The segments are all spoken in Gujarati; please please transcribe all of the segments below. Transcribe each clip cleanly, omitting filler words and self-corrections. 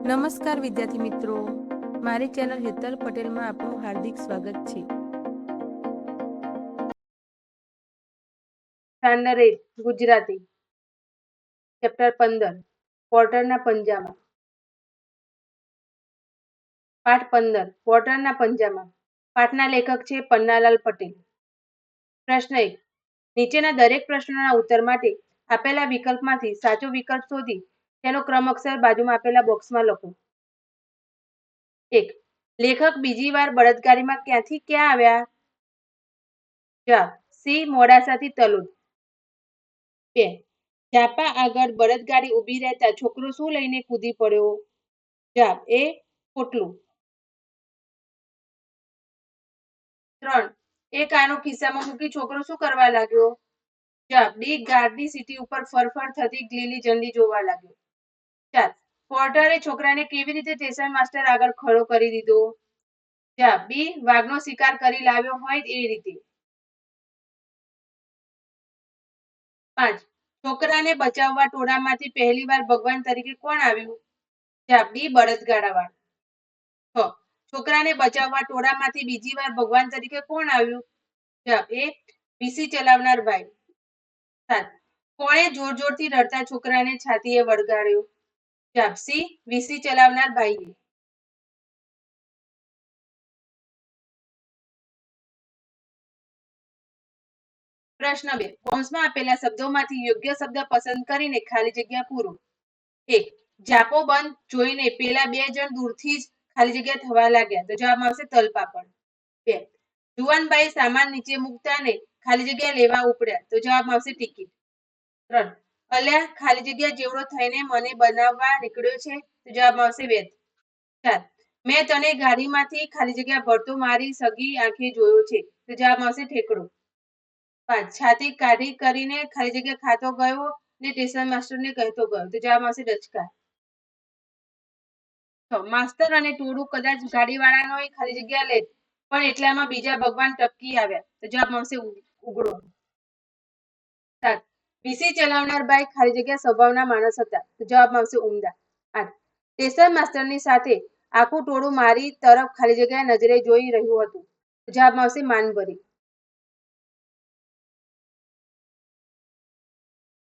નમસ્કાર વિદ્યાર્થી મિત્રો, મારી ચેનલ હેતલ પટેલમાં આપનું હાર્દિક સ્વાગત છે. Standard 8 Gujarati chapter 15 પોર્ટરના પંજામાં. પાઠ 15 પોર્ટરના પંજામાં. પાઠના લેખક છે પન્નાલાલ પટેલ. પ્રશ્ન 1. નીચેના દરેક પ્રશ્નોના ઉત્તર માટે આપેલા વિકલ્પમાંથી સાચો વિકલ્પ શોધી તેનો ક્રમ અક્ષર બાજુમાં આપેલા બોક્સમાં લખો. 1. લેખક બીજી વાર બળદગાડીમાં ક્યાંથી ક્યાં આવ્યા? જવાબ સી. મોડાસાથી તલોદ. 2. ઝાપા આગળ બળદગાડી ઊભી રહેતા છોકરો શું લઈને કૂદી પડ્યો? જવાબ એ. પોટલું. 3. એક આનો ખિસ્સામાં મૂકી છોકરો શું કરવા લાગ્યો? જવાબ ડી. ગાર્ડની સીટી ઉપર ફરફર થતી લીલી ઝંડી જોવા લાગ્યો. 4. પોર્ટરે છોકરાને કેવી રીતે સ્ટેશન માસ્ટર આગળ ખડો કરી દીધો? જવાબ બી. વાઘનો શિકાર કરી લાવ્યો હોય એ રીતે. 5. છોકરાને બચાવવા ટોળામાંથી પહેલી વાર ભગવાન તરીકે કોણ આવ્યું? જવાબ બી. બળદગાડાવાળો. 6. છોકરાને બચાવવા ટોળામાંથી બીજી વાર ભગવાન તરીકે કોણ આવ્યું? જવાબ એ. વીસી ચલાવનાર ભાઈ. 7. કોણે જોર જોરથી રડતા છોકરાને છાતીએ વળગાડ્યો? જવાબ સી. વીસી ચલાવનાર ભાઈએ. પ્રશ્ન 2. કૌંસમાં આપેલા શબ્દોમાંથી યોગ્ય શબ્દ પસંદ કરીને ખાલી જગ્યા પૂરો. 1. ઝાપો બંધ જોઈને પેલા બે જણ દૂરથી જ ખાલી જગ્યા થવા લાગ્યા તો જવાબ આવશે તલપાપડ. 2. જુવાનબાઈ સામાન નીચે મૂકતા ને ખાલી જગ્યા લેવા ઉપડ્યા તો જવાબ આવશે ટિકિટ. 3. અલ્યા ખાલી જગ્યા જેવડો થઈને મને બનાવવા નીકળ્યો છે તો જવાબ આવશે વેત. 4. મેં તને ગાડીમાંથી ખાલી જગ્યા ભરતો મારી સગી આંખે જોયો છે તો જવાબ આવશે ઠેકડો. 5. છાતી કાઢી કરીને ખાલી જગ્યા ખાતો ગયો ને સ્ટેશન માસ્ટરને કહેતો ગયો તો જવાબ આવશે ડચકા. માસ્તર અને ટોળું કદાચ ગાડીવાળાનો ખાલી જગ્યા લે પણ એટલામાં બીજા ભગવાન ટપકી આવ્યા તો જવાબ આવશે ઉઘડો. 7. વીસી ચલાવનાર બાઈ ખાલી જગ્યા સ્વભાવના માણસ હતા તો જવાબ આવશે ઉમદા. 8. સ્ટેશન માસ્ટરની સાથે આખું ટોળું મારી તરફ ખાલી જગ્યા નજરે જોઈ રહ્યું હતું તો જવાબ આવશે માનભરી.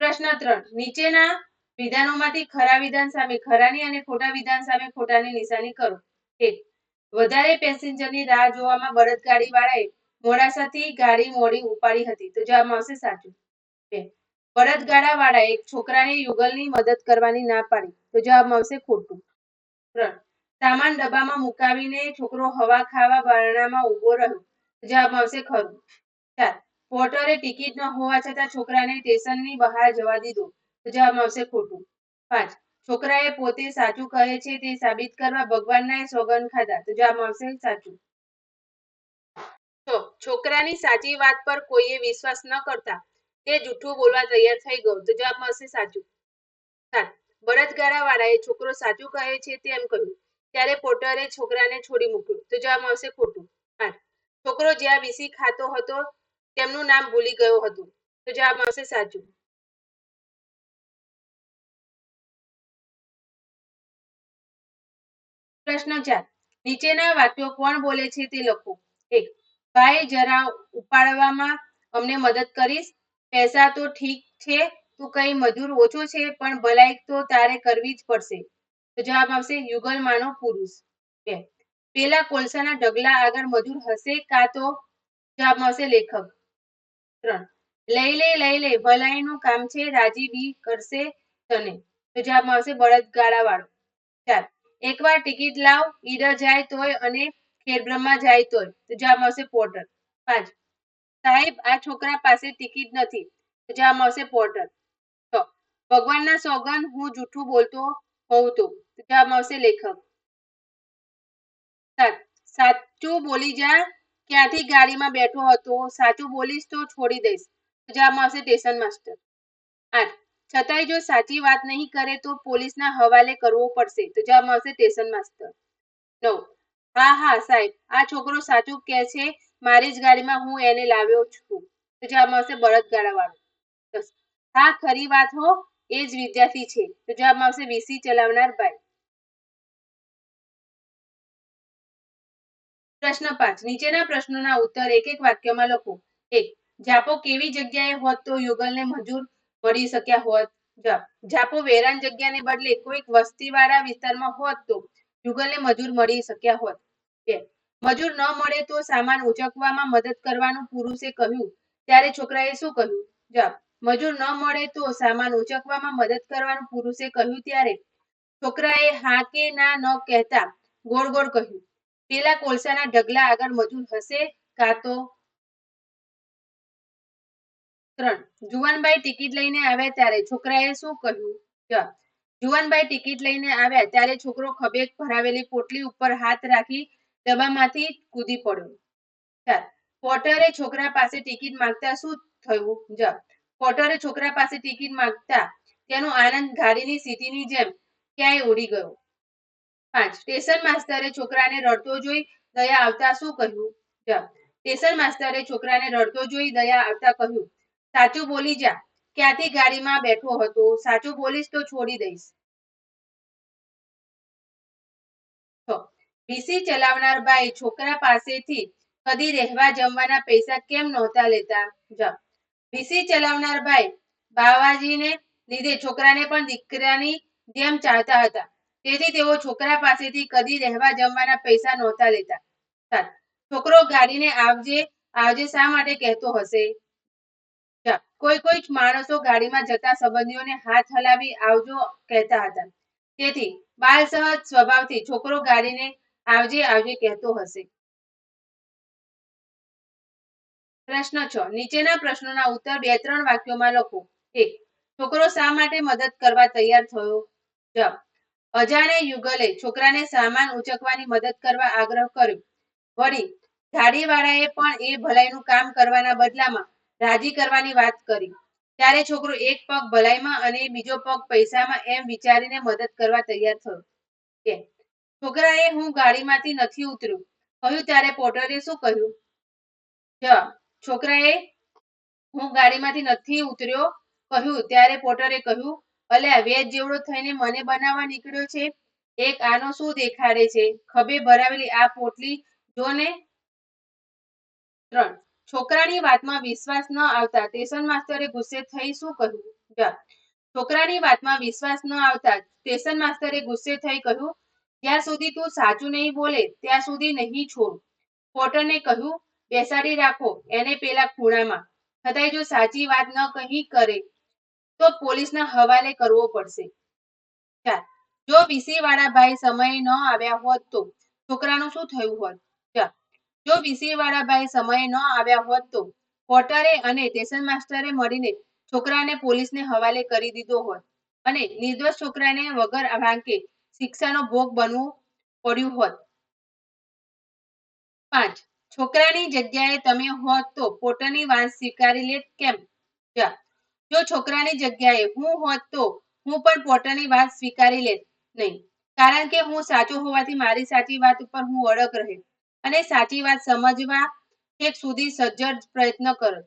પ્રશ્ન 3. નીચેના વિધાનોમાંથી ખરા વિધાન સામે ખરાની અને ખોટા વિધાન સામે ખોટાની નિશાની કરો. 1. વધારે પેસેન્જરની રાહ જોવામાં બળદગાડીવાળાએ મોડાસાથી ગાડી મોડી ઉપાડી હતી તો જવાબ આવશે સાચું. 2. બળદગાડાવાળાએ છોકરાને યુગલની મદદ કરવાની ના પાડી તો જવાબ આવશે ખોટું. 3. સામાન ડબ્બામાં મુકાવીને છોકરો હવા ખાવા બારણામાં ઊભો રહ્યો તો જવાબ આવશે ખરું. 4. પોર્ટરે ટિકિટ ન હોવા છતાં છોકરાને સ્ટેશનની બહાર જવા દીધો તો જવાબ આવશે ખોટું. 5. છોકરાએ પોતે સાચું કહે છે તે સાબિત કરવા ભગવાનના સોગંદ ખાધા તો જવાબ આવશે સાચું. તો છોકરાની સાચી વાત પર કોઈએ વિશ્વાસ ન કરતા તે જૂઠું બોલવા તૈયાર થઈ ગયો તો જવાબ આવશે સાચું. 7. બળદગાડાવાળાએ છોકરો સાચું કહે છે તેમ કહ્યું ત્યારે પોર્ટરે છોકરાને છોડી મૂક્યો તો જવાબ આવશે ખોટું. 8. છોકરો જ્યાં વીસી ખાતો હતો તેમનું નામ ભૂલી ગયો હતો તો જવાબ આવશે સાચું. પ્રશ્ન 4. નીચેના વાક્યો કોણ બોલે છે તે લખો. 1. ભાઈ જરા ઉપાડવામાં અમને મદદ કરીશ? પૈસા તો ઠીક છે, તું કઈ મજૂર ઓછો છે પણ ભલાઈ તો તારે કરવી જ પડશે તો જવાબ આવશે યુગલમાનો પુરુષ. 2. પેલા કોલસાના ઢગલા આગળ મજૂર હશે કાં તો જવાબ આવશે લેખક. 3. લઈ લે ભલાઈનું કામ છે રાજી બી કરશે તને તો જવાબ આવશે બળદગાડાવાળો. 4. એકવાર ટિકિટ લાવ ઈડર જાય તોય અને ખેડબ્રહ્મા જાય તોય તો જવાબ આવશે પોર્ટર. 5. સાહેબ આ છોકરા પાસે ટિકિટ નથી તો જવાબ આવશે પોર્ટર. 6. ભગવાનના સોગંદ હું જૂઠું બોલતો હોઉં તો જવાબ આવશે લેખક. 7. સાચું બોલી જા ક્યાંથી ગાડીમાં બેઠો હતો સાચું બોલીશ તો છોડી દઈશ તો જવાબ આવશે સ્ટેશન માસ્ટર. 8. છતાંય જો સાચી વાત નહીં કરે તો પોલીસના હવાલે કરવો પડશે તો જવાબ આવશે સ્ટેશન માસ્ટર. 9. હા સાહેબ આ છોકરો સાચું કહે છે મારી જ ગાડીમાં હું એને લાવ્યો છું તો જવાબ આવશે બળદગાડાવાળો. 10. હા ખરી વાત હો એ જ વિદ્યાર્થી છે તો જવાબ આવશે વીસી ચલાવનાર ભાઈ. પ્રશ્ન 5 નીચેના પ્રશ્નોના ઉત્તર એક એક વાક્યમાં લખો. 1. જાપો કેવી જગ્યાએ હોત તો યુગલને મજૂર મળી શક્યા હોત? જવાબ. જાપો વેરાન જગ્યાને બદલે કોઈક વસ્તીવાળા વિસ્તારમાં હોત તો યુગલને મજૂર મળી શક્યા હોત. 2. મજૂર ન મળે તો સામાન ઉંચકવામાં મદદ કરવાનું પુરુષે કહ્યું ત્યારે છોકરાએ શું કહ્યું? જવાબ. મજૂર ન મળે તો સામાન ઉંચકવામાં મદદ કરવાનું પુરુષે કહ્યું ત્યારે છોકરાએ હા કે ના ન કહેતા ગોળ ગોળ કહ્યું. પેલા કોલસાના ઢગલા આગળ મજૂર હશે કાં તો? 3. જુવાનબાઈ ટિકિટ લઈને આવ્યા ત્યારે છોકરાએ શું કહ્યું? જવાબ. જુવાનબાઈ ટિકિટ લઈને આવ્યા ત્યારે છોકરો ખભે ભરાવેલી પોટલી ઉપર હાથ રાખી ડબ્બામાંથી કૂદી પડ્યો. 4. પોટરે છોકરા પાસે ટિકિટ માંગતા શું થયું? જવાબ. પોટરે છોકરા પાસે ટિકિટ માંગતા તેનો આનંદ ગાડીની સીટીની જેમ ક્યાંય ઉડી ગયો. 5. સ્ટેશન માસ્તરે છોકરાને રડતો જોઈ દયા આવતા શું કહ્યું? જવાબ. સ્ટેશન માસ્તરે છોકરાને રડતો જોઈ દયા આવતા કહ્યું, સાચું બોલી જા, ક્યાંથી ગાડીમાં બેઠો હતો? સાચું બોલીશ તો છોડી દઈશ. 6. વીસી ચલાવનાર ભાઈ છોકરા પાસેથી કદી રહેવા જમવાના પૈસા કેમ નહોતા લેતા? જવાબ. વીસી ચલાવનાર ભાઈ બાવાજીને લીધે છોકરાને પણ દીકરાની જેમ ચાહતા હતા. તેથી તેઓ છોકરા પાસેથી કદી રહેવા જમવાના પૈસા નહોતા લેતા. 7. છોકરો ગાડીને આવજે આવજે શા માટે કહેતો હશે? જવાબ. કોઈ કોઈ માણસો ગાડીમાં જતા સંબંધીઓને હાથ હલાવી આવજો કહેતા હતા. તેથી બાલ સહજ સ્વભાવથી છોકરો ગાડીને આવજે આવજે કહેતો હશે. પ્રશ્ન 6. નીચેના પ્રશ્નોના ઉત્તર 2-3 વાક્યોમાં લખો. 1. છોકરો શા માટે મદદ કરવા તૈયાર થયો? જવાબ. અજાણે યુગલે છોકરાને સામાન ઉંચકવાની મદદ કરવા આગ્રહ કર્યો. વળી ગાડીવાળાએ પણ એ ભલાઈનું કામ કરવાના બદલામાં રાજી કરવાની વાત કરી. ત્યારે છોકરો એક પગ ભલાઈમાં અને બીજો પગ પૈસામાં એમ વિચારીને મદદ કરવા તૈયાર થયો. 2. છોકરાએ હું ગાડીમાંથી નથી ઉતર્યો કહ્યું ત્યારે પોટરે શું કહ્યું? જવાબ. છોકરાએ હું ગાડીમાંથી નથી ઉતર્યો કહ્યું ત્યારે પોટરે કહ્યું, અલ્યા વેચ જેવડો થઈને મને બનાવવા નીકળ્યો છે. એક આનો શું દેખાડે છે? ખભે ભરાવેલી આ પોટલી જો ને. 3. છોકરાની વાતમાં વિશ્વાસ ન આવતા સ્ટેશન માસ્તરે ગુસ્સે થઈ શું કહ્યું? જવાબ. છોકરાની વાતમાં વિશ્વાસ ન આવતા સ્ટેશન માસ્તરે ગુસ્સે થઈ કહ્યું, જ્યાં સુધી તું સાચું નહીં બોલે ત્યાં સુધી નહીં છોડું. પોટરને કહ્યું, બેસાડી રાખો એને પેલા ખૂણામાં. છતાંય જો સાચી વાત ન કહી કરે તો પોલીસના હવાલે કરવો પડશે. 4. જો વીસી વાળા ભાઈ સમયે ન આવ્યા હોત તો છોકરાનું શું થયું હોત? જવાબ. જો વીસી વાળા ભાઈ સમયે ન આવ્યા હોત તો પોટરે અને સ્ટેશન માસ્ટરે મળીને છોકરાને પોલીસને હવાલે કરી દીધો હોત અને નિર્દોષ છોકરાને વગર વાંકે શિક્ષાનો ભોગ બનવું પડ્યું હોત. 5. છોકરાની જગ્યાએ તમે હોત તો પોટરની વાત સ્વીકારી લેત કેમ? જવાબ. જો છોકરાની જગ્યાએ હું હોત તો હું પણ પોટરની વાત સ્વીકારી લેત નહીં. કારણ કે હું સાચો હોવાથી મારી સાચી વાત ઉપર હું અડગ રહે અને સાચી વાત સમજવા છેક સુધી સજ્જડ પ્રયત્ન કરો.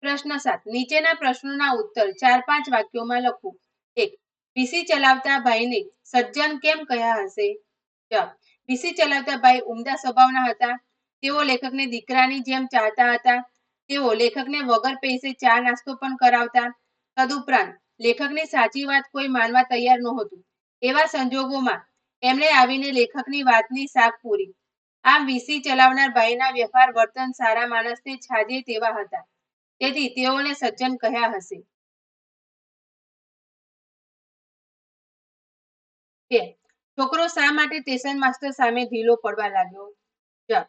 પ્રશ્ન 7. નીચેના પ્રશ્નોના ઉત્તર 4-5 વાક્યોમાં લખો. 1. વીસી ચલાવતા ભાઈને સજ્જન કેમ કહ્યા હશે? જવાબ. વીસી ચલાવતા ભાઈ ઉમદા સ્વભાવના હતા. તેઓ લેખકને દીકરાની જેમ ચાહતા હતા. તેઓ લેખકને વગર પૈસે ચા નાસ્તો પણ કરાવતા. તદુપરાંત લેખકની સાચી વાત કોઈ માનવા તૈયાર નહોતું. એવા સંજોગોમાં એમણે આવીને લેખકની વાતની સાક પૂરી. આમ વીસી ચલાવનાર ભાઈના વ્યવહાર વર્તન સારા માણસને છાજે તેવા હતા. તેથી તેઓને સજ્જન કહ્યા હશે. 2. છોકરો શા માટે સ્ટેશન માસ્ટર સામે ઢીલો પડવા લાગ્યો? જવાબ.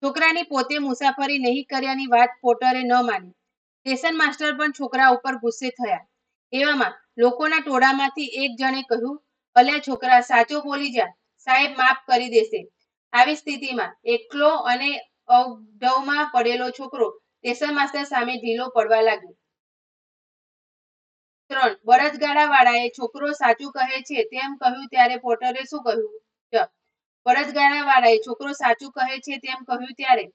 છોકરાની પોતે મુસાફરી નહીં કર્યાની વાત પોટરે ન માની. સ્ટેશન માસ્ટર પણ છોકરા ઉપર ગુસ્સે થયા. એવામાં લોકોના ટોળામાંથી એક જણે કહ્યું, અલ્યા છોકરા સાચું બોલી જા, સાહેબ માફ કરી દેશે. આવી સ્થિતિમાં એકલો અને અવઢવમાં પડેલો છોકરો સ્ટેશન માસ્ટર સામે ઢીલો પડવા લાગ્યો. 3. બળદગાડા વાળાએ છોકરો સાચું કહે છે તેમ કહ્યું ત્યારે પોટરે શું કહ્યું? જવાબ. બળદગાડા વાળાએ છોકરો સાચું કહે છે તેમ કહ્યું ત્યારે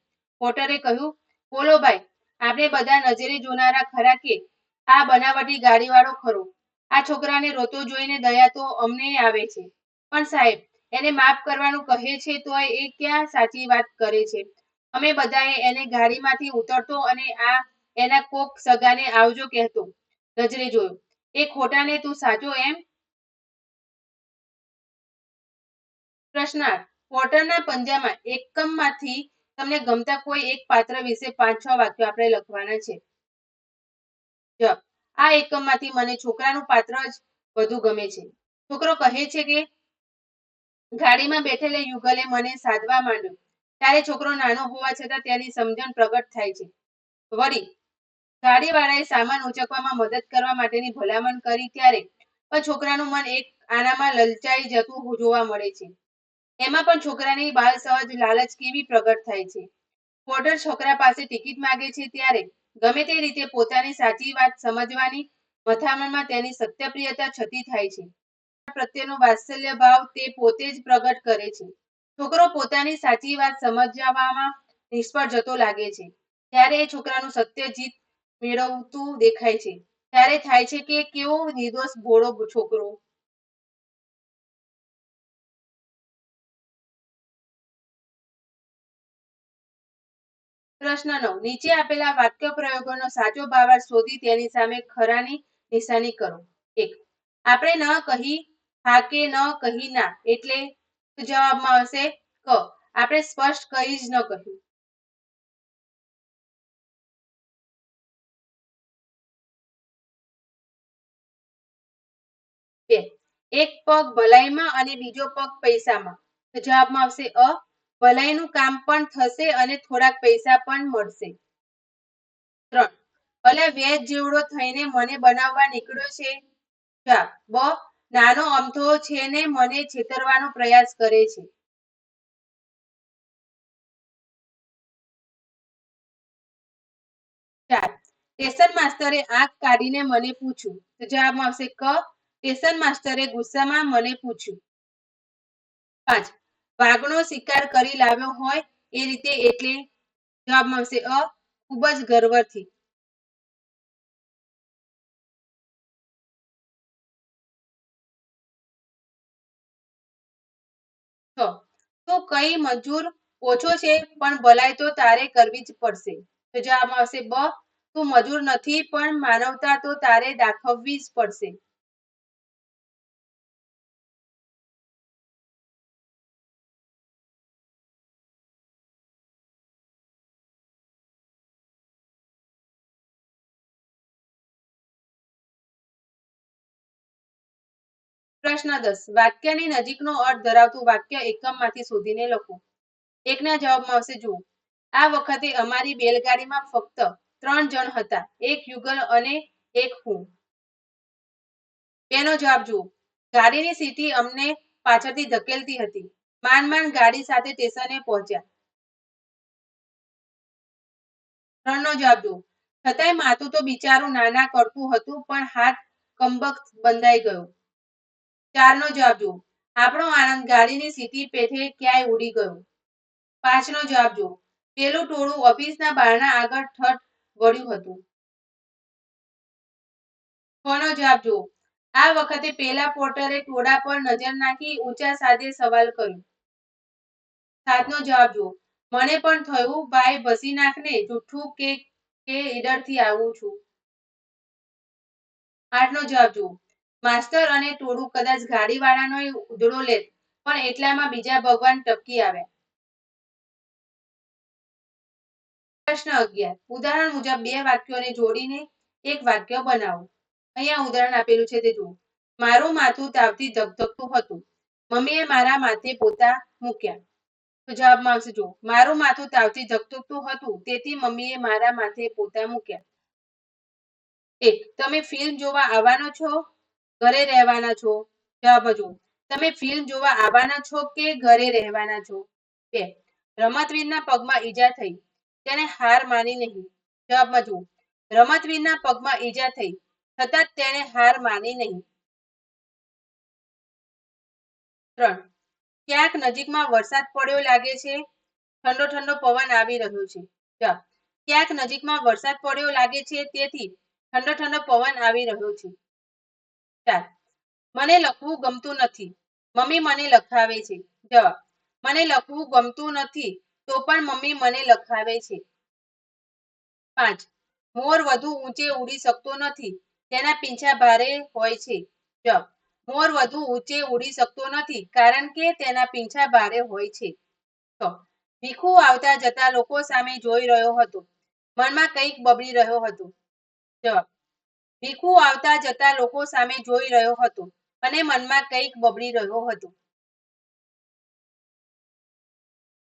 પોટરે કહ્યું, બોલો ભાઈ, આપણે બધા નજરે જોનારા ખરા કે આ બનાવટી ગાડીવાળો ખરો. આ છોકરાને રોતો જોઈને દયા તો અમને આવે છે, પણ સાહેબ એને માફ કરવાનું કહે છે તો એ ક્યાં સાચી વાત કરે છે. અમે બધાએ એને ગાડીમાંથી ઉતરતો અને આ એના કોક સગાને આવજો કહેતો નજરે જોયો. એ ખોટાને તું સાચો એમ? પ્રશ્નાર્થ. પોટરના પંજામાં એકમમાંથી તમને ગમતા કોઈ એક પાત્ર વિશે 5-6 વાક્યો આપણે લખવાના છે. જવાબ. આ એકમમાંથી મને છોકરાનું પાત્ર જ વધુ ગમે છે. છોકરો કહે છે કે ગાડીમાં બેઠેલા યુગલે મને સાધવા માંડ્યો. ત્યારે છોકરો નાનો હોવા છતાં તેની સમજણ પ્રગટ થાય છે. વળી ગાડીવાળાએ સામાન ઉંચકવામાં મદદ કરવા માટેની ભલામણ કરી ત્યારે પણ છોકરાનું મન એક આનામાં લલચાઈ જતું જોવા મળે છે. એમાં પણ છોકરાની બાલ સહજ લાલચ કેવી પ્રગટ થાય છે. પોર્ટર છોકરા પાસે ટિકિટ માંગે છે ત્યારે ગમે તે રીતે પોતાની સાચી વાત સમજવાની મથામણમાં તેની સત્યપ્રિયતા છતી થાય છે. પ્રત્યેનો વાત્સલ્ય ભાવ તે પોતે જ પ્રગટ કરે છે. છોકરો પોતાની સાચી વાત સમજાવવામાં નિષ્ફળ જતો લાગે છે. ત્યારે એ છોકરાનું સત્ય જીત મેળવતું દેખાય છે. ત્યારે થાય છે કે કેવો નિર્દોષ ભોળો છોકરો. પ્રશ્ન 9. નીચે આપેલા વાક્ય પ્રયોગોનો સાચો ભાવાર્થ શોધી તેની સામે ખરાની નિશાની કરો. 1. આપણે ન કહી હા કે ન કહી ના એટલે જવાબમાં આવશે ક. આપણે સ્પષ્ટ કહી જ ન કહ્યું. 2. એક પગ ભલાઈમાં અને બીજો પગ પૈસામાં. તો જવાબમાં આવશે અ. ભલાઈનું કામ પણ થશે અને થોડાક પૈસા પણ મળશે. 3. ભલે વેચ જેવડો થઈને મને બનાવવા નીકળ્યો છે. જવાબ બ. નાનો અમથો છે ને મને છેતરવાનો પ્રયાસ કરે છે. 4. સ્ટેશન માસ્તરે આંખ કાઢીને મને પૂછ્યું. તો જવાબમાં આવશે ક. સ્ટેશન માસ્તરે ગુસ્સામાં મને પૂછ્યું. 5. વાઘનો શિકાર કરી લાવ્યો હોય એ રીતે એટલે જવાબમાં આવશે અ. ખૂબ જ ગર્વથી. 6. તો કઈ મજૂર ઓછો છે પણ ભલાઈ તો તારે કરવી જ પડશે. તો જવાબમાં આવશે બ. તું મજૂર નથી પણ માનવતા તો તારે દાખવવી જ પડશે. 10. વાક્યની નજીકનો અર્થ ધરાવતું વાક્ય એકમમાંથી શોધીને લખો. 1ના જવાબમાં આવશે જુઓ. આ વખતે અમારી બેલગાડીમાં ફક્ત 3 જણ હતા. એક યુગલ અને એક હું. 2નો જવાબ જુઓ. ગાડીની સીટી અમને પાછળથી ધકેલતી હતી. માંડ માંડ ગાડી સાથે સ્ટેશને પહોંચ્યા. 3નો જવાબ જુઓ. છતાંય માથું તો બિચારું નાના કરતું હતું પણ હાથ કમબખ્ત બંધાઈ ગયો. 4નો જવાબ જુઓ. આપણો આનંદ ગાડીની સીટી પેઠે ક્યાંય ઉડી ગયો. 5નો જવાબ જુઓ. પેલું ટોળું ઓફિસના બારણા આગળ ઠઠ વળ્યું હતું. 6નો જવાબ જુઓ. આ વખતે પેલા પોર્ટરે ટોળા પર નજર નાખી ઊંચા સાદે સવાલ કર્યો. 7નો જવાબ જુઓ. મને પણ થયું ભાઈ ભસી નાખને જુઠ્ઠું કે ઈડરથી આવું છું. 8નો જવાબ જુઓ. માસ્તર અને ટોળું કદાચ ગાડીવાળાનો ઉધડો લેત પણ એટલામાં બીજા ભગવાન ટપકી આવ્યા. પ્રશ્ન 11. ઉદાહરણ મુજબ 2 વાક્યોને જોડીને એક વાક્ય બનાવો. અહીંયા ઉદાહરણ આપેલું છે તે જુઓ. મારું માથું તાવથી ધગધગતું હતું. મમ્મીએ મારા માથે પોતા મૂક્યા. તો જવાબમાં આવશે જુઓ. મારું માથું તાવથી ધગધગતું હતું તેથી મમ્મીએ મારા માથે પોતા મૂક્યા. 1. તમે ફિલ્મ જોવા આવવાનો છો ઘરે રહેવાના છો? જવાબમાં જુઓ. તમે ફિલ્મ જોવા આવવાના છો કે ઘરે રહેવાના છો? 2. રમતવીરના પગમાં ઈજા થઈ. તેને હાર માની નહીં. જવાબમાં જુઓ. રમતવીરના પગમાં ઈજા થઈ છતાં તેણે હાર માની નહીં. 3. ક્યાંક નજીકમાં વરસાદ પડ્યો લાગે છે. ઠંડો ઠંડો પવન આવી રહ્યો છે. જવાબ. ક્યાંક નજીકમાં વરસાદ પડ્યો લાગે છે તેથી ઠંડો ઠંડો પવન આવી રહ્યો છે. 4. મને લખવું ગમતું નથી, મમ્મી મને લખાવે છે. જવાબ: મને લખવું ગમતું નથી તો પણ મમ્મી મને લખાવે છે. 5. મોર વધુ ઊંચે ઉડી શકતો નથી, તેના પીંછા ભારે હોય છે. જવાબ: મોર વધુ ઊંચે ઉડી શકતો નથી કારણ કે તેના પીંછા ભારે હોય છે. 6. ભીખુ આવતા જતા લોકો સામે જોઈ રહ્યો હતો, મનમાં કંઈક બબડી રહ્યો હતો. જવાબ: ભીખુ આવતા જતા લોકો સામે જોઈ રહ્યો હતો અને મનમાં કંઈક બબડી રહ્યો હતો.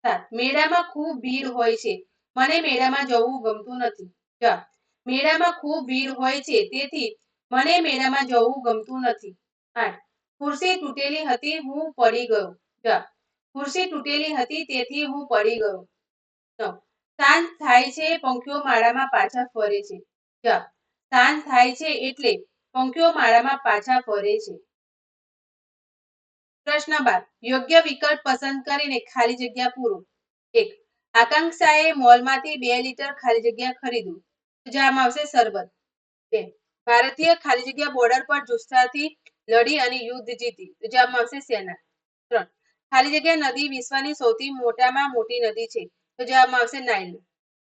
7. મેળામાં ખૂબ ભીડ હોય છે, મને મેળામાં જવું ગમતું નથી. જવાબ: મેળામાં ખૂબ ભીડ હોય છે તેથી મને મેળામાં જવું ગમતું નથી. 8. ખુરશી તૂટેલી હતી, હું પડી ગયો. જવાબ: ખુરશી તૂટેલી હતી તેથી હું પડી ગયો. 9. સાંજ થાય છે, પંખીઓ માળામાં પાછા ફરે છે. જવાબ: સાંજ થાય છે એટલે પંખીઓ માળામાં પાછા ફરે છે. પ્રશ્ન 12. યોગ્ય વિકલ્પ પસંદ કરીને ખાલી જગ્યા પૂરો. 1. આકાંક્ષાએ મોલમાંથી 2 લીટર ખાલી જગ્યા ખરીદ્યું. તો જવાબમાં આવશે શરબત. 2. ભારતીય ખાલી જગ્યા બોર્ડર પર જુસ્સાથી લડી અને યુદ્ધ જીતી. તો જવાબમાં આવશે સેના. 3. ખાલી જગ્યા નદી વિશ્વની સૌથી મોટામાં મોટી નદી છે. તો જવાબમાં આવશે નાઇલ.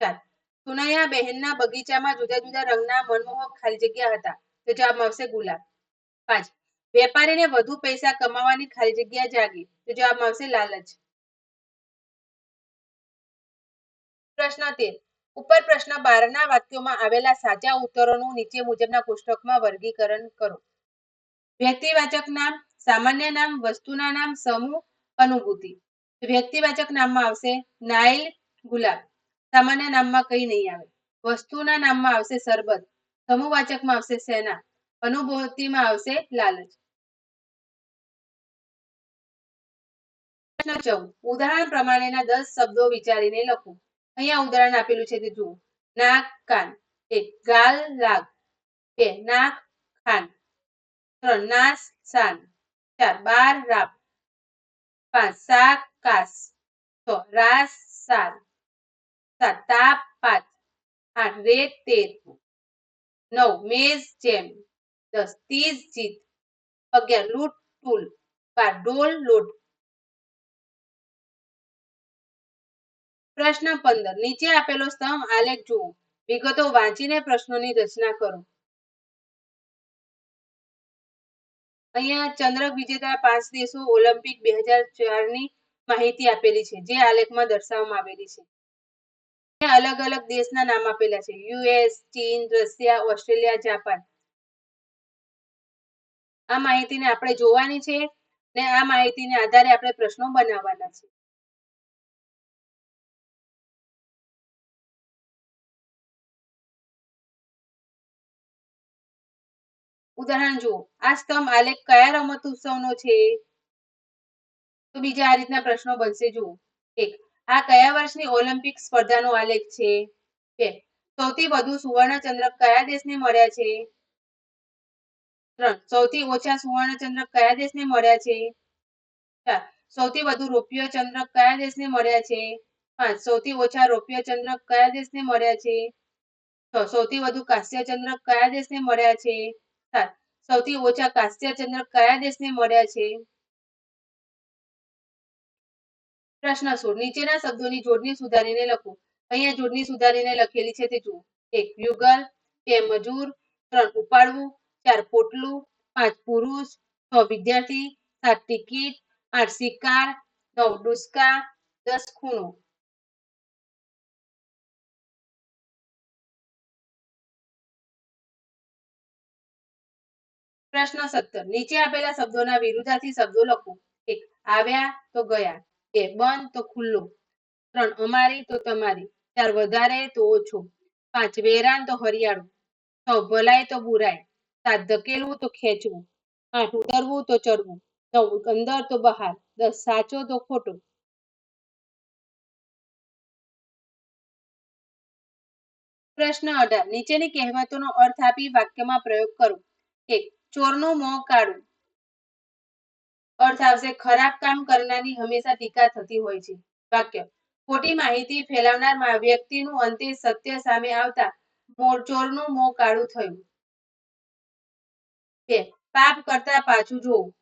4. સુનૈયા બહેનના બગીચામાં જુદા જુદા રંગના મનમોહક ખાલી જગ્યા હતા. તો જવાબમાં આવશે ગુલાબ. 5. વેપારીને વધુ પૈસા કમાવાની ખાલી જગ્યા જાગી. તો જવાબમાં આવશે લાલચ. પ્રશ્ન 13. ઉપર પ્રશ્ન 12 ના વાક્યોમાં આવેલા સાચા ઉત્તરોનું નીચે મુજબના કોષ્ટકમાં વર્ગીકરણ કરો. વ્યક્તિવાચક નામ, સામાન્ય નામ, વસ્તુના નામ, સમૂહ, અનુભૂતિ. વ્યક્તિવાચક નામમાં આવશે નાઇલ, ગુલાબ. સામાન્ય નામમાં કંઈ નહીં આવે. વસ્તુના નામમાં આવશે શરબત. સમૂહવાચકમાં આવશે સેના. અનુભૂતિમાં આવશે લાલચ. પ્રશ્ન 14. ઉદાહરણ પ્રમાણેના 10 શબ્દો વિચારીને લખો. અહીંયા ઉદાહરણ આપેલું છે તે જુઓ. નાક, કાન. 1. ગાલ, લાગ. 2. નાક, ખાન. 3. નાસ, શાન. 4. બાર, રાપ. 5. શાક, કાસ. 6. રાસ, સાર. 7. તાપ, પાત. 8. રેત, તેર. 9. મેઝ, જેમ. 10. તીજ, જીત. 11. લૂંટ, ટૂલ. 12. ડોલ, લોટ. પ્રશ્ન 15. નીચે આપેલો સ્તંભ આલેખ જુઓ. વિગતો વાંચીને પ્રશ્નોની રચના કરો. અહીંયા ચંદ્રક વિજેતા 5 દેશો ઓલિમ્પિક 2004 ની માહિતી આપેલી છે, જે આલેખમાં દર્શાવવામાં આવેલી છે. અલગ અલગ દેશના નામ આપેલા છે: યુએસ, ચીન, રશિયા, ઓસ્ટ્રેલિયા, જાપાન. આ માહિતીને આપણે જોવાની છે ને આ માહિતીને આધારે આપણે પ્રશ્નો બનાવવાના છે. ઉદાહરણ જુઓ. આ સ્તંભ આલેખ કયા રમત ઉત્સવનો છે? તો બીજા આ રીતના પ્રશ્નો બનશે. જુઓ. 1. આ કયા વર્ષની ઓલિમ્પિક સ્પર્ધાનો આલેખ છે? 2. સૌથી વધુ સુવર્ણ ચંદ્રક કયા દેશને મળ્યા છે? 3. સૌથી ઓછા સુવર્ણ ચંદ્રક કયા દેશને મળ્યા છે? 4. સૌથી વધુ રૌપ્ય ચંદ્રક કયા દેશને મળ્યા છે? 5. સૌથી ઓછા રૌપ્ય ચંદ્રક કયા દેશને મળ્યા છે? 6. સૌથી વધુ કાંસ્ય ચંદ્રક કયા દેશને મળ્યા છે? 7. સૌથી ઓછા કાંસ્ય ચંદ્રક કયા દેશને મળ્યા છે? પ્રશ્ન 16. નીચેના શબ્દોની જોડણી સુધારીને લખો. અહીંયા જોડણી સુધારીને લખેલી છે તે જુઓ. 1. યુગલ. 2. મજૂર. 3. ઉપાડવું. 4. પોટલું. 5. પુરુષ. 6. વિદ્યાર્થી. 7. ટિકિટ. 8. શિકાર. 9. ડુસકા. 10. ખૂણો. પ્રશ્ન 17. નીચે આપેલા શબ્દોના વિરુદ્ધાર્થી શબ્દો લખો. 1. આવ્યા તો ગયા. 2. બંધ તો ખુલ્લો. 3. અમારી તો તમારી. 4. વધારે તો ઓછો. 5. વેરાન તો હરિયાળું. 6. ભલાઈ તો બુરાઈ. 7. ધકેલવું તો ખેંચવું. 8. ઉતરવું તો ચડવું. 9. અંદર તો બહાર. 10. સાચો તો ખોટો. પ્રશ્ન 18. નીચેની કહેવતોનો અર્થ આપી વાક્યમાં પ્રયોગ કરો. 1. ચોરનું મોં કાળું. અર્થ આવશે ખરાબ કામ કરનારની હંમેશા ટીકા થતી હોય છે. વાક્ય. ખોટી માહિતી ફેલાવનાર વ્યક્તિનું અંતે સત્ય સામે આવતા ચોરનું મોં કાળું થયું. 2. પાપ કરતા પાછું જોવું.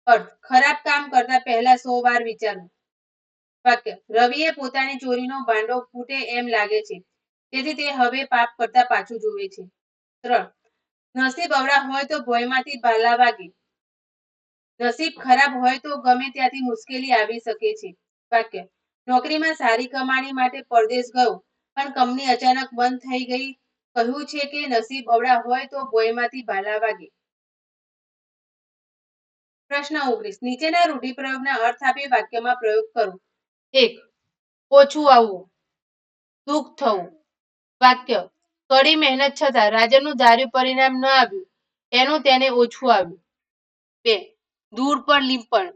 અર્થ ખરાબ કામ કરતા પહેલા 100 વાર વિચારવું. વાક્ય રવિએ પોતાની ચોરીનો ભાંડો ફૂટે એમ લાગે છે, તેથી તે હવે પાપ કરતા પાછું જોવે છે. 3. નસીબ અવળા હોય તો ભોંયમાંથી ભાલા વાગે. નસીબ ખરાબ હોય તો ગમે ત્યાંથી મુશ્કેલી આવી શકે છે. વાક્ય નોકરીમાં સારી કમાણી માટે પરદેશ ગયો, પણ કંપની અચાનક બંધ થઈ ગઈ. કહ્યું છે કે નસીબ અવળા હોય તો ભોંયમાંથી ભાલા વાગે. પ્રશ્ન 19. નીચેના રૂઢિપ્રયોગના અર્થ આપી વાક્યમાં પ્રયોગ કરો. 1. ઓછું આવવું, દુઃખ થવું. વાક્ય કડી મહેનત છતાં રાજનનું ધાર્યું પરિણામ ન આવ્યું, એનું તેને ઓછું આવ્યું. 2. દૂર પર લીંપણ,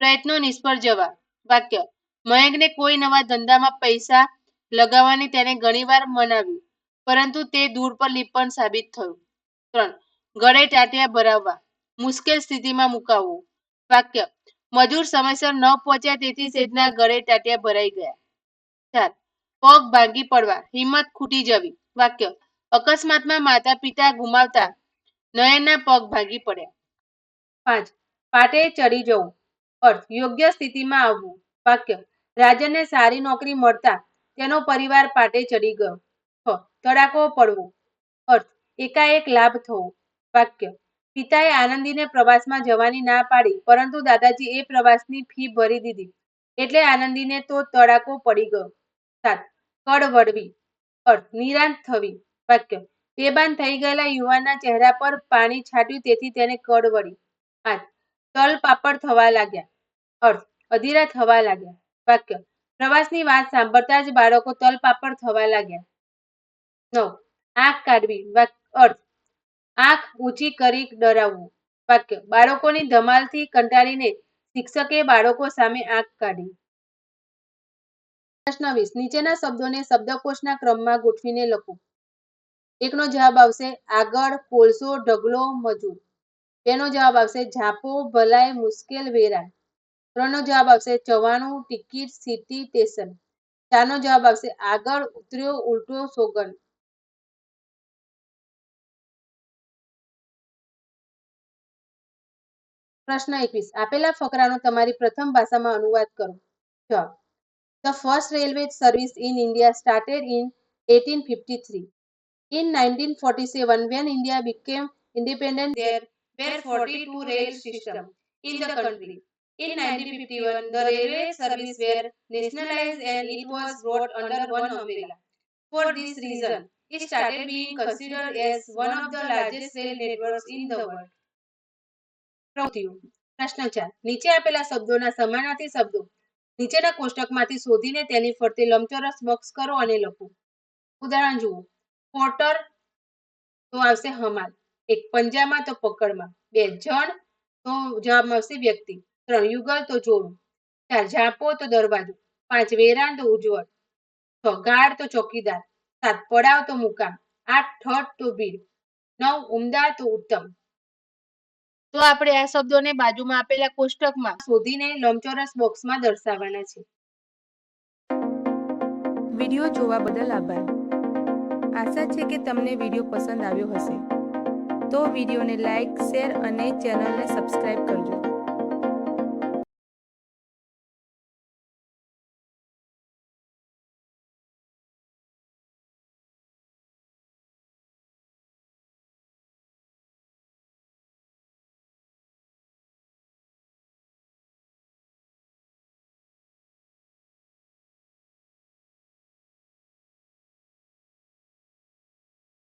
પ્રયત્નો નિષ્ફળ જવા. વાક્ય મયંકને કોઈ નવા ધંધામાં પૈસા લગાવવાની તેને ઘણીવાર મનાવ્યું, પરંતુ તે દૂર પર લીંપણ સાબિત થયું. 3. ગળે ટાટિયા ભરાવવા, મુશ્કેલ સ્થિતિમાં મુકાવવું. વાક્ય મજૂર સમયસર ન પહોંચ્યા તેથી શેઠના ગળે ટાટિયા ભરાઈ ગયા. 4. પગ ભાંગી પડવા, હિંમત ખૂટી જવી. વાક્ય અકસ્માતમાં માતા પિતા ગુમાવતા નયનના પગ ભાંગી પડ્યા. 5. પાટે ચડી જવું, અર્થ યોગ્ય સ્થિતિમાં આવવું. વાક્ય રાજનને સારી નોકરી મળતા તેનો પરિવાર પાટે ચડી ગયો. 6. તડાકો પડવો, અર્થ એકાએક લાભ થવો. વાક્ય પિતાએ આનંદીને પ્રવાસમાં જવાની ના પાડી, પરંતુ દાદાજી એ પ્રવાસની ફી ભરી દીધી, એટલે આનંદીને તો તડાકો પડી ગયો. 7. કડ વળવી, અર્થ નિરાંત થવી. વાક્ય બેભાન થઈ ગયેલા યુવાનના ચહેરા પર પાણી છાંટ્યું તેથી તેને કડ વળી. 8. તલ પાપડ થવા લાગ્યા, અર્થ અધીરા થવા લાગ્યા. વાક્ય પ્રવાસની વાત સાંભળતા જ બાળકો તલ પાપડ થવા લાગ્યા. 9. આંખ કાઢવી, અર્થ આંખ ઊંચી કરી ડરાવવું. વાક્ય બાળકોની ધમાલથી કંટાળીને શિક્ષકે બાળકો સામે આંખ કાઢી. પ્રશ્ન 20. નીચેના શબ્દોને શબ્દકોશના ક્રમમાં ગોઠવીને લખો. 1 નો જવાબ આવશે આગળ, કોલસો, ઢગલો, મજૂર. 2 નો જવાબ આવશે ઝાપો, ભલાઈ, મુશ્કેલ, વેરા. 3 નો જવાબ આવશે ચવાણું, ટિકિટ, સિટી, સ્ટેશન. 4 નો જવાબ આવશે આગળ, ઉતર્યો, ઉલટો, સોગંદ. પ્રશ્ન 21. આપેલા ફકરાનો તમારી પ્રથમ ભાષામાં અનુવાદ કરો. જવાબ. The first railway service in India started in 1853. In 1947, when India became independent, there were 42 rail systems in the country. In 1951, the railway service were nationalized and it was brought under one umbrella. For this reason, it started being considered as one of the largest rail networks in the world. પ્રવૃત્તિઓ. પ્રશ્ન 4. નીચે આપેલા શબ્દોના સમાનાર્થી શબ્દો નીચેના કોષ્ટકમાંથી શોધીને તેની ફરતે લંબચોરસ બોક્સ કરો અને લખો. ઉદાહરણ જુઓ. પોર્ટર તો આવશે હમાલ. 1 પંજામાં તો પકડમાં. 2 જણ તો જવાબમાં આવશે વ્યક્તિ. 3 યુગલ તો જોડું. 4 ઝાંપો તો દરવાજો. 5 વેરાન તો ઉજ્જવળ. 6 ગાર્ડ તો ચોકીદાર. 7 પડાવ તો મુકામ. 8 ઠઠ તો ભીડ. 9 ઉમદા તો ઉત્તમ. તો આપણે આ શબ્દોને બાજુમાં આપેલા કોષ્ટકમાં શોધીને લંબચોરસ બોક્સમાં દર્શાવવાના છે. વિડિયો જોવા બદલ આભાર. આશા છે કે તમને વિડિયો પસંદ આવ્યો હશે. તો વિડિયોને લાઈક, શેર અને ચેનલને સબસ્ક્રાઇબ કરજો.